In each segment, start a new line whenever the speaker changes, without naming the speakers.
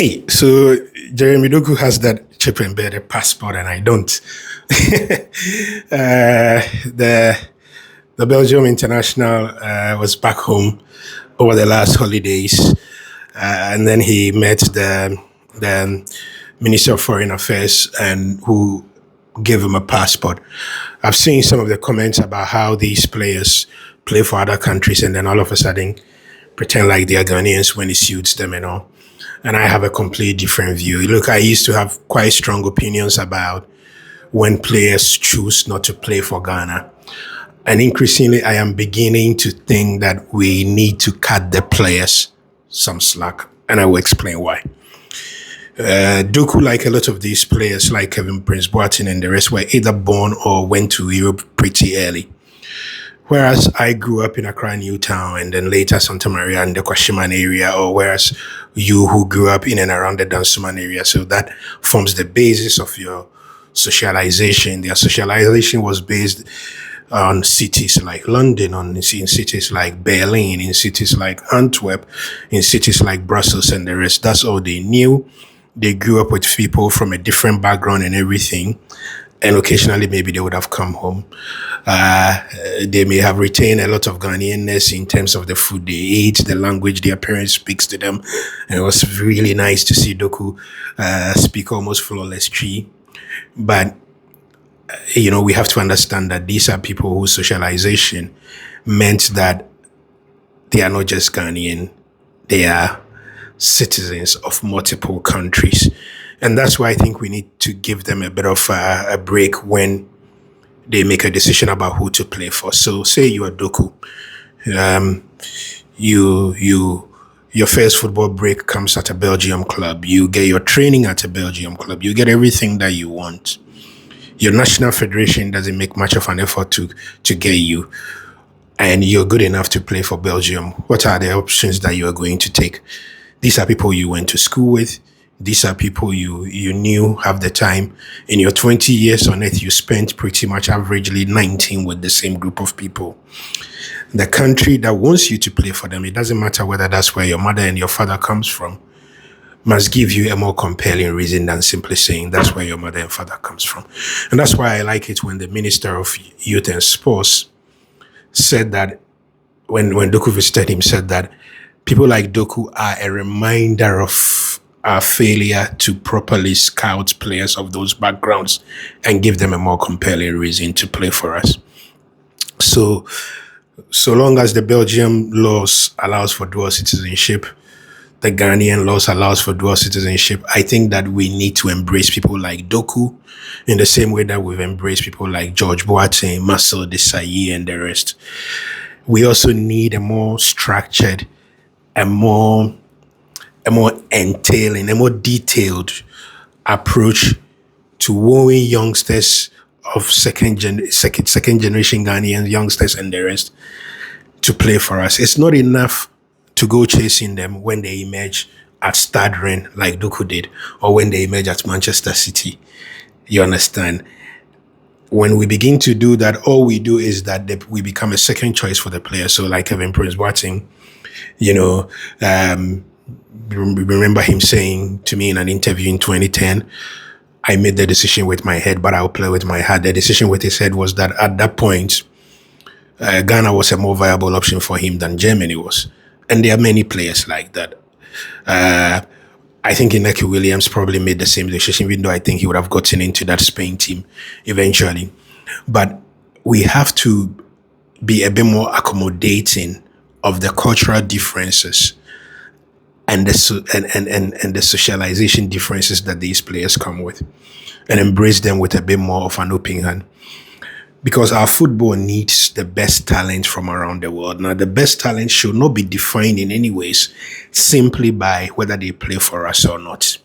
Hey, so Jeremy Doku has that chip embedded passport, and I don't. The Belgium international was back home over the last holidays, and then he met the Minister of Foreign Affairs, and who gave him a passport. I've seen some of the comments about how these players play for other countries, and then all of a sudden pretend like they are Ghanaians when it suits them and all. And I have a completely different view. Look, I used to have quite strong opinions about when players choose not to play for Ghana. And increasingly, I am beginning to think that we need to cut the players some slack. And I will explain why. Doku, like a lot of these players, like Kevin Prince Boateng and the rest, were either born or went to Europe pretty early. Whereas I grew up in Accra, Newtown, and then later Santa Maria and the Kwashiman area, or whereas you who grew up in and around the Dansuman area. So that forms the basis of your socialization. Their socialization was based on cities like London, in cities like Berlin, in cities like Antwerp, in cities like Brussels and the rest. That's all they knew. They grew up with people from a different background and everything. And occasionally, maybe they would have come home. They may have retained a lot of Ghanaianness in terms of the food they eat, the language their parents speaks to them. And it was really nice to see Doku speak almost flawless Tree. But, we have to understand that these are people whose socialization meant that they are not just Ghanaian, they are citizens of multiple countries. And that's why I think we need to give them a bit of a break when they make a decision about who to play for. So say you are Doku. Your first football break comes at a Belgium club. You get your training at a Belgium club. You get everything that you want. Your national federation doesn't make much of an effort to get you. And you're good enough to play for Belgium. What are the options that you are going to take? These are people you went to school with. These are people you knew have the time. In your 20 years on earth, you spent pretty much averagely 19 with the same group of people. The country that wants you to play for them, it doesn't matter whether that's where your mother and your father comes from, must give you a more compelling reason than simply saying that's where your mother and father comes from. And that's why I like it when the Minister of Youth and Sports said that, when Doku visited him, said that people like Doku are a reminder of our failure to properly scout players of those backgrounds and give them a more compelling reason to play for us. So long as the Belgium laws allows for dual citizenship, the Ghanaian laws allows for dual citizenship, I think that we need to embrace people like Doku in the same way that we've embraced people like George Boateng, Marcel Desailly, and the rest. We also need a more structured, a more entailing, a more detailed approach to wooing youngsters of second generation Ghanaian youngsters and the rest to play for us. It's not enough to go chasing them when they emerge at Stade Rennes like Doku did, or when they emerge at Manchester City. You understand? When we begin to do that, all we do is that we become a second choice for the player. So like Kevin Prince Boateng, remember him saying to me in an interview in 2010, I made the decision with my head, but I'll play with my heart. The decision with his head was that at that point, Ghana was a more viable option for him than Germany was. And there are many players like that. I think Inaki Williams probably made the same decision, even though I think he would have gotten into that Spain team eventually. But we have to be a bit more accommodating of the cultural differences and the socialization differences that these players come with, and embrace them with a bit more of an open hand. Because our football needs the best talent from around the world. Now, the best talent should not be defined in any ways simply by whether they play for us or not.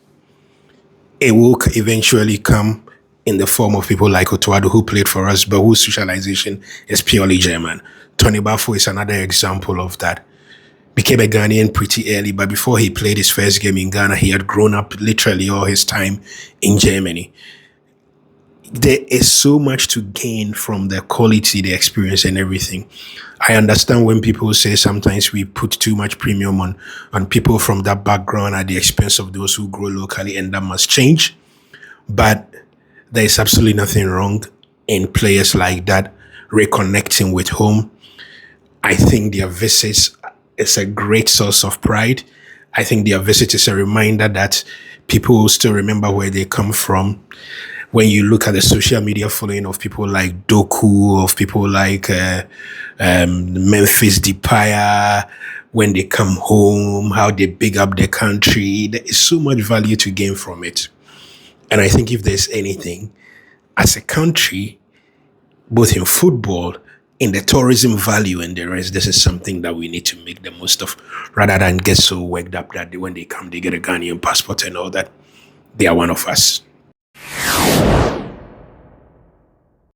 It will eventually come in the form of people like Oti Adjei, who played for us, but whose socialization is purely German. Tony Bafo is another example of that. Became a Ghanaian pretty early, but before he played his first game in Ghana, he had grown up literally all his time in Germany. there is so much to gain from the quality, the experience, and everything. I understand when people say sometimes we put too much premium on people from that background at the expense of those who grow locally, and that must change. But there is absolutely nothing wrong in players like that reconnecting with home. I think their visits is a great source of pride. I think their visit is a reminder that people will still remember where they come from. When you look at the social media following of people like Doku, of people like Memphis Depay, when they come home, how they big up the country, there is so much value to gain from it. And I think if there's anything, as a country, both in football, in the tourism value and the rest, this is something that we need to make the most of rather than get so worked up that when they come, they get a Ghanaian passport and all that. They are one of us.